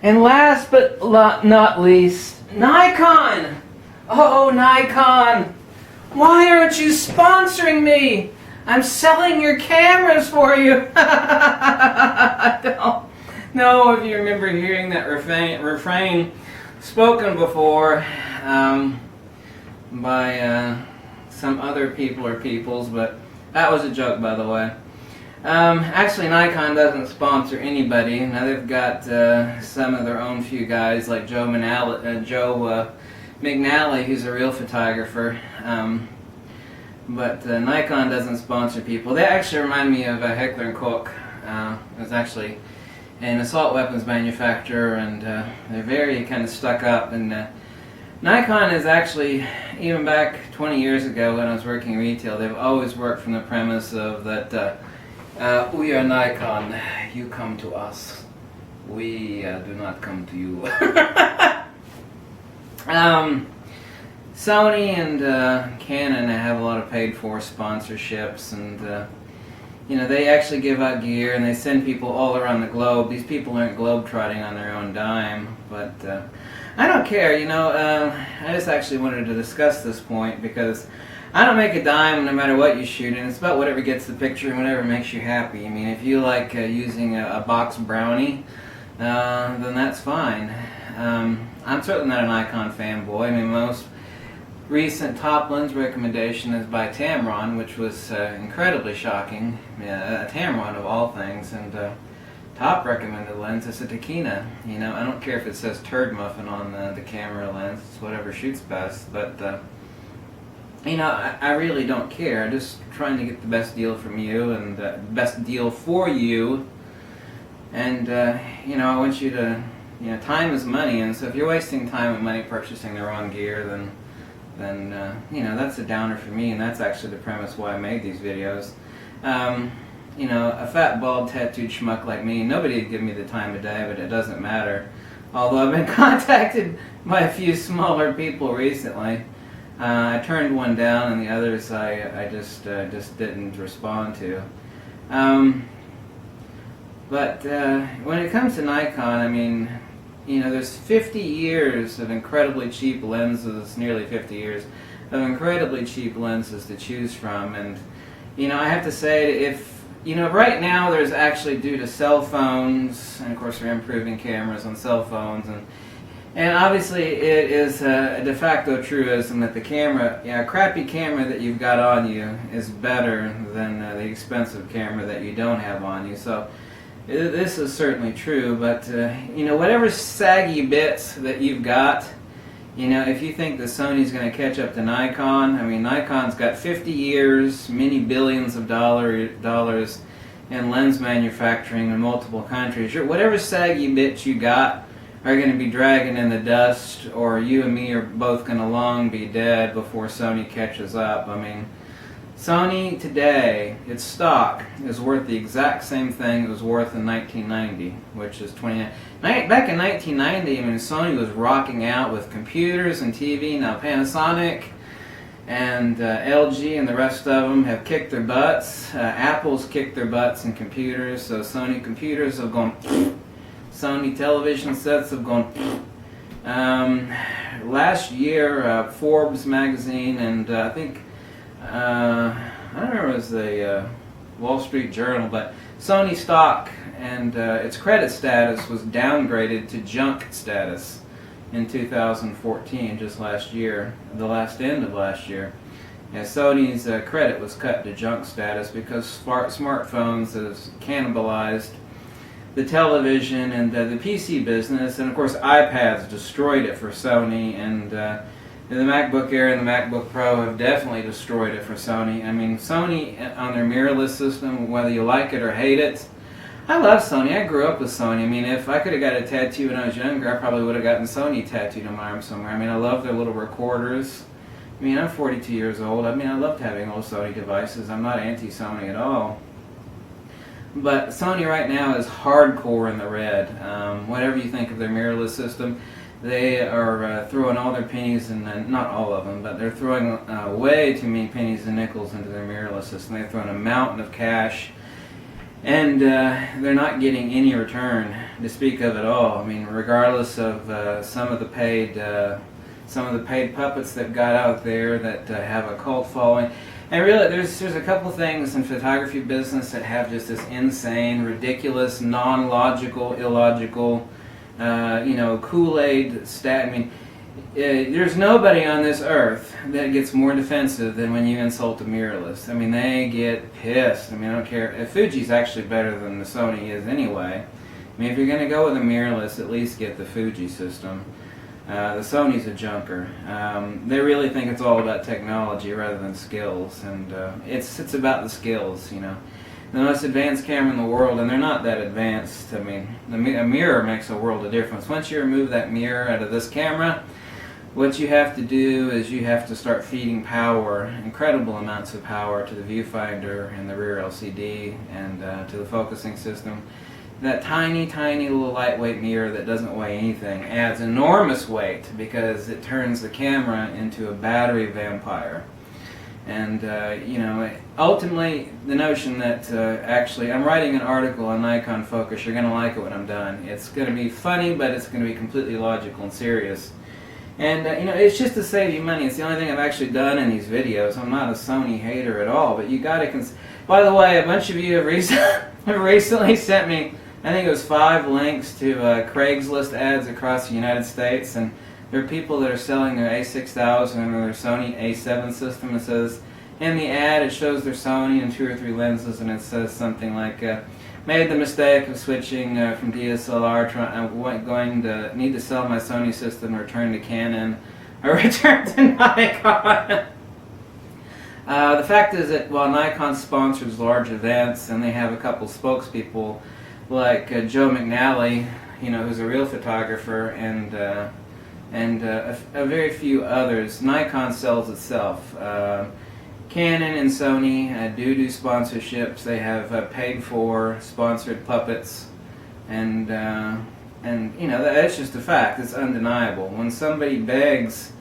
And last but not least, Nikon! Oh, Nikon! Why aren't you sponsoring me? I'm selling your cameras for you! I don't know if you remember hearing that refrain spoken before by some other people or peoples, but that was a joke, by the way. Actually, Nikon doesn't sponsor anybody. Now they've got some of their own few guys, like Joe McNally, who's a real photographer. But Nikon doesn't sponsor people. They actually remind me of Heckler and Koch. It's actually an assault weapons manufacturer, and they're very kind of stuck up. And Nikon is actually, even back 20 years ago when I was working retail, they've always worked from the premise of that we are Nikon, you come to us. We do not come to you. Sony and Canon have a lot of paid-for sponsorships, and you know, they actually give out gear and they send people all around the globe. These people aren't globe-trotting on their own dime, but I don't care. You know, I just actually wanted to discuss this point because I don't make a dime no matter what you shoot, and it's about whatever gets the picture and whatever makes you happy. I mean, if you like using a box brownie, then that's fine. I'm certainly not a Nikon fanboy. I mean, most recent top lens recommendation is by Tamron, which was incredibly shocking. A Tamron of all things, and top recommended lens is a Takina. You know, I don't care if it says turd muffin on the camera lens. It's whatever shoots best, but you know, I really don't care. I'm just trying to get the best deal from you and the best deal for you. And you know, I want you to, you know, time is money, and so if you're wasting time and money purchasing the wrong gear, then you know, that's a downer for me, and that's actually the premise why I made these videos. You know, a fat, bald, tattooed schmuck like me, nobody would give me the time of day, but it doesn't matter. Although I've been contacted by a few smaller people recently. I turned one down, and the others I just didn't respond to. But when it comes to Nikon, I mean, you know, there's 50 years of incredibly cheap lenses, nearly 50 years of incredibly cheap lenses to choose from, and you know, I have to say, if you know, right now there's actually, due to cell phones, and of course we're improving cameras on cell phones, and obviously it is a de facto truism that the camera, a crappy camera that you've got on you is better than the expensive camera that you don't have on you. So this is certainly true, but you know, whatever saggy bits that you've got, you know, if you think that Sony's going to catch up to Nikon, I mean, Nikon's got 50 years, many billions of dollars in lens manufacturing in multiple countries. Whatever saggy bits you got are going to be dragging in the dust, or you and me are both going to long be dead before Sony catches up. I mean, Sony today, its stock is worth the exact same thing it was worth in 1990, which is 29. Back in 1990, I mean, Sony was rocking out with computers and TV. Now Panasonic and LG and the rest of them have kicked their butts. Apple's kicked their butts in computers, so Sony computers have gone. Sony television sets have gone. Last year, Forbes magazine and I think. I don't remember if it was the Wall Street Journal, but Sony stock and its credit status was downgraded to junk status in 2014, just last year, the last end of last year. And Sony's credit was cut to junk status because smartphones have cannibalized the television and the PC business, and of course iPads destroyed it for Sony, and the MacBook Air and the MacBook Pro have definitely destroyed it for Sony. I mean, Sony on their mirrorless system, whether you like it or hate it, I love Sony. I grew up with Sony. I mean, if I could have got a tattoo when I was younger, I probably would have gotten Sony tattooed on my arm somewhere. I mean, I love their little recorders. I mean, I'm 42 years old. I mean, I loved having old Sony devices. I'm not anti-Sony at all. But Sony right now is hardcore in the red. Whatever you think of their mirrorless system, they are throwing all their pennies, and not all of them, but they're throwing way too many pennies and nickels into their mirrorless system. They're throwing a mountain of cash and they're not getting any return to speak of at all. I mean, regardless of some of the paid puppets that got out there that have a cult following. And really, there's a couple things in photography business that have just this insane, ridiculous, non-logical, illogical, Kool-Aid stat. I mean, there's nobody on this earth that gets more defensive than when you insult a mirrorless. I mean, they get pissed. I mean, I don't care. Fuji's actually better than the Sony is anyway. I mean, if you're going to go with a mirrorless, at least get the Fuji system. The Sony's a junker. They really think it's all about technology rather than skills, and it's about the skills, you know. The most advanced camera in the world, and they're not that advanced. I mean, a mirror makes a world of difference. Once you remove that mirror out of this camera, what you have to do is you have to start feeding power, incredible amounts of power, to the viewfinder and the rear LCD and to the focusing system. That tiny, tiny little lightweight mirror that doesn't weigh anything adds enormous weight because it turns the camera into a battery vampire. And, ultimately, the notion that actually, I'm writing an article on Nikon Focus. You're going to like it when I'm done. It's going to be funny, but it's going to be completely logical and serious. And, it's just to save you money. It's the only thing I've actually done in these videos. I'm not a Sony hater at all, but you got to By the way, a bunch of you have recently sent me, I think it was 5 links to Craigslist ads across the United States, and there are people that are selling their A6000 or their Sony A7 system. It says, in the ad, it shows their Sony and 2 or 3 lenses, and it says something like, made the mistake of switching from DSLR, I'm going to need to sell my Sony system, return to Canon, or return to Nikon. The fact is that while Nikon sponsors large events, and they have a couple spokespeople, like Joe McNally, who's a real photographer, and a very few others. Nikon sells itself. Canon and Sony do sponsorships. They have paid for sponsored puppets, and that's just a fact. It's undeniable. When somebody begs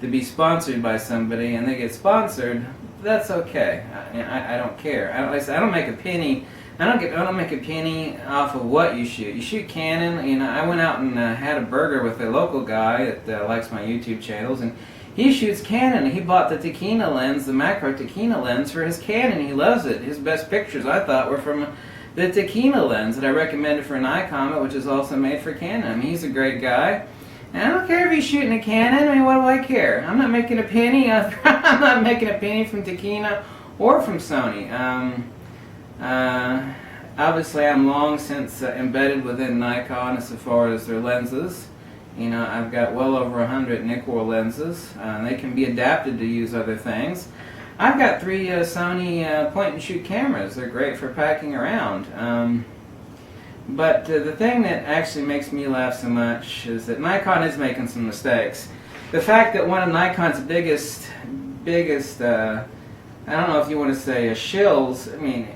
to be sponsored by somebody and they get sponsored, that's okay. I don't care. I don't make a penny. I don't make a penny off of what you shoot. You shoot Canon. I went out and had a burger with a local guy that likes my YouTube channels, and he shoots Canon. He bought the Taquina lens, the macro Taquina lens, for his Canon. He loves it. His best pictures, I thought, were from the Taquina lens that I recommended for Nikon, which is also made for Canon. I mean, he's a great guy. And I don't care if he's shooting a Canon. I mean, what do I care? I'm not making a penny. I'm not making a penny from Taquina or from Sony. Obviously, I'm long since embedded within Nikon as far as their lenses. I've got well over 100 Nikkor lenses. They can be adapted to use other things. I've got 3 Sony point-and-shoot cameras. They're great for packing around. But the thing that actually makes me laugh so much is that Nikon is making some mistakes. The fact that one of Nikon's biggest, I don't know if you want to say shills, I mean,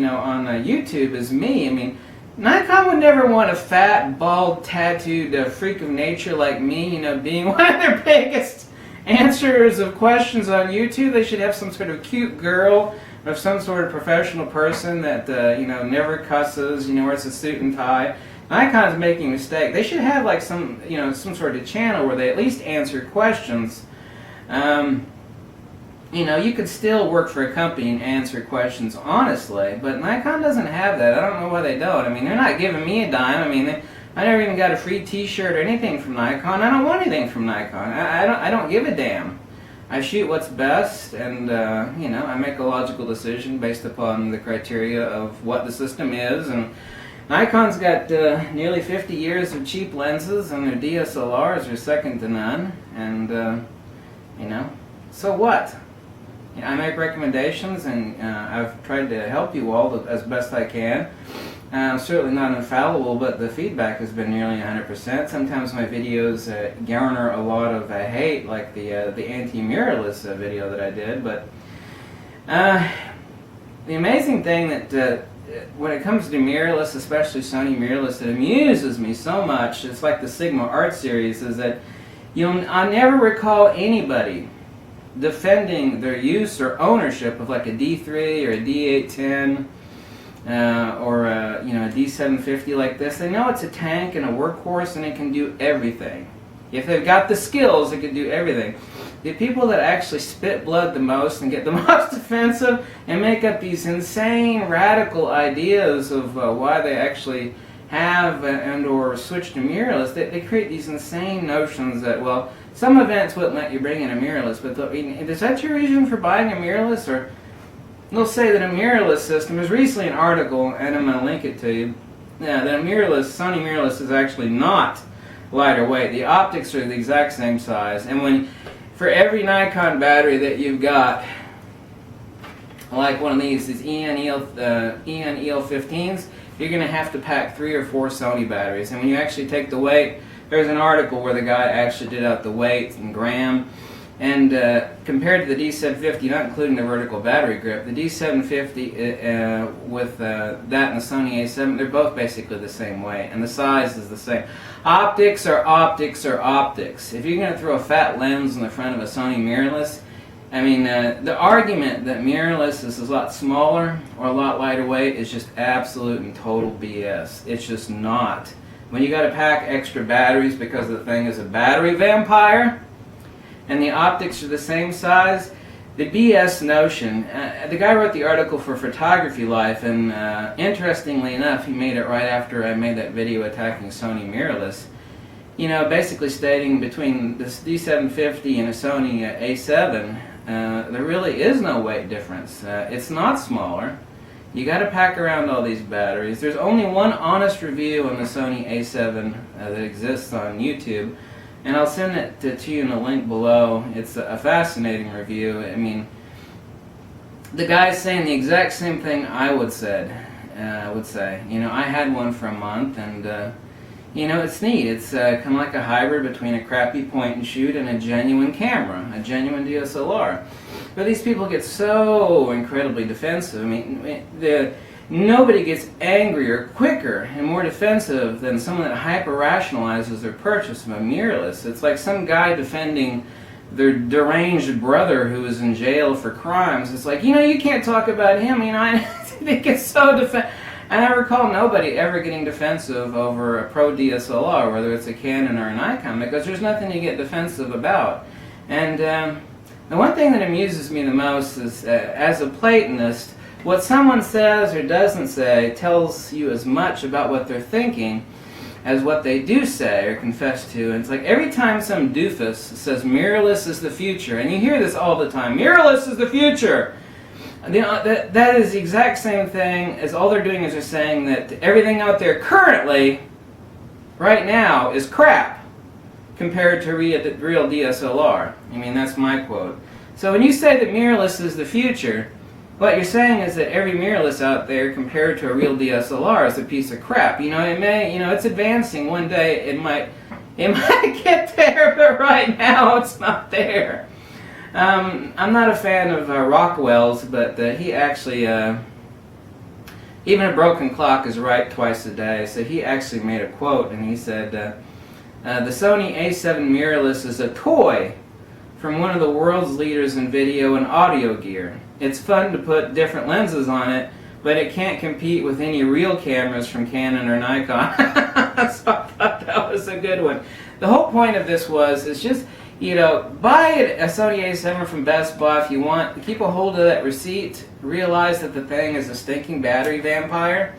on YouTube is me. I mean, Nikon would never want a fat, bald, tattooed freak of nature like me, being one of their biggest answers of questions on YouTube. They should have some sort of cute girl or some sort of professional person that, never cusses, wears a suit and tie. Nikon's making a mistake. They should have like some sort of channel where they at least answer questions. You could still work for a company and answer questions honestly, but Nikon doesn't have that. I don't know why they don't. I mean, they're not giving me a dime. I mean, I never even got a free T-shirt or anything from Nikon. I don't want anything from Nikon. I don't give a damn. I shoot what's best, and I make a logical decision based upon the criteria of what the system is. And Nikon's got nearly 50 years of cheap lenses, and their DSLRs are second to none. And so what? I make recommendations, and I've tried to help you all as best I can. I'm certainly not infallible, but the feedback has been nearly 100%. Sometimes my videos garner a lot of hate, like the anti-mirrorless video that I did. But the amazing thing that when it comes to mirrorless, especially Sony mirrorless, that amuses me so much, it's like the Sigma Art series, is that I never recall anybody defending their use or ownership of like a D3 or a D810 or you know, a D750 like this, they know it's a tank and a workhorse and it can do everything. If they've got the skills, it can do everything. The people that actually spit blood the most and get the most offensive and make up these insane radical ideas of why they actually have and or switch to mirrorless, they create these insane notions that, well, some events wouldn't let you bring in a mirrorless, but is that your reason for buying a mirrorless? Or they'll say that a mirrorless system, there's recently an article, and I'm going to link it to you, that a mirrorless, Sony mirrorless is actually not lighter weight. The optics are the exact same size, and for every Nikon battery that you've got, like one of these EL15s, you're going to have to pack 3 or 4 Sony batteries. And when you actually take the weight, there's an article where the guy actually did out the weight in gram, and compared to the D750, not including the vertical battery grip, the D750 with that and the Sony A7, they're both basically the same weight, and the size is the same. Optics are optics are optics. If you're going to throw a fat lens in the front of a Sony mirrorless, I mean, the argument that mirrorless is a lot smaller or a lot lighter weight is just absolute and total BS. It's just not. When you got to pack extra batteries because the thing is a battery vampire, and the optics are the same size, the BS notion, the guy wrote the article for Photography Life, and interestingly enough, he made it right after I made that video attacking Sony mirrorless, you know, basically stating between this D750 and a Sony A7, there really is no weight difference. It's not smaller. You got to pack around all these batteries. There's only one honest review on the Sony A7 that exists on YouTube, and I'll send it to you in a link below. It's a fascinating review. I mean, the guy's saying the exact same thing I would say. You know, I had one for a month, and you know, it's neat. It's kind of like a hybrid between a crappy point and shoot and a genuine camera, a genuine DSLR. But these people get so incredibly defensive. I mean, nobody gets angrier, quicker, and more defensive than someone that hyper-rationalizes their purchase of a mirrorless. It's like some guy defending their deranged brother who is in jail for crimes. It's like, you know, you can't talk about him. You know, they get so defensive. And I recall nobody ever getting defensive over a pro DSLR, whether it's a Canon or a Nikon, because there's nothing to get defensive about. And the one thing that amuses me the most is, as a Platonist, what someone says or doesn't say tells you as much about what they're thinking as what they do say or confess to. And it's like every time some doofus says mirrorless is the future, and you hear this all the time, mirrorless is the future. You know, that is the exact same thing as all they're doing is they're saying that everything out there currently, right now, is crap compared to real DSLR. I mean, that's my quote. So when you say that mirrorless is the future, what you're saying is that every mirrorless out there compared to a real DSLR is a piece of crap. You know, it may, you know, it's advancing. One day it might get there, but right now it's not there. I'm not a fan of Rockwell's, but he actually, even a broken clock is right twice a day, so he actually made a quote, and he said, the Sony A7 mirrorless is a toy from one of the world's leaders in video and audio gear. It's fun to put different lenses on it, but it can't compete with any real cameras from Canon or Nikon. So I thought that was a good one. The whole point of this is just, you know, buy a Sony A7 from Best Buy if you want. Keep a hold of that receipt. Realize that the thing is a stinking battery vampire,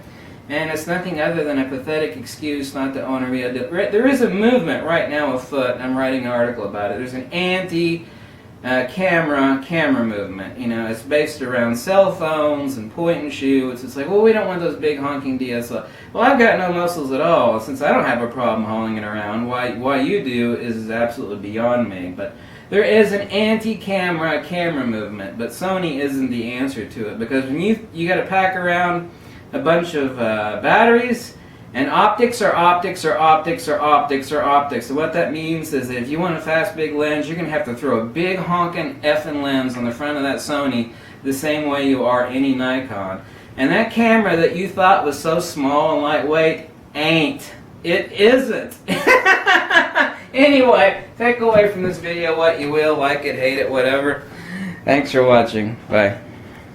and it's nothing other than a pathetic excuse not to own a real deal. There is a movement right now afoot. I'm writing an article about it. There's an anti-camera movement. You know, it's based around cell phones and point and shoots. It's like, well, we don't want those big honking DSLR. Well, I've got no muscles at all, since I don't have a problem hauling it around. Why you do is absolutely beyond me. But there is an anti-camera movement, but Sony isn't the answer to it, because when you got to pack around a bunch of batteries, and optics are optics are optics are optics are optics. So what that means is that if you want a fast big lens, you're going to have to throw a big honking effing lens on the front of that Sony the same way you are any Nikon. And that camera that you thought was so small and lightweight ain't. It isn't. Anyway, take away from this video what you will, like it, hate it, whatever. Thanks for watching. Bye.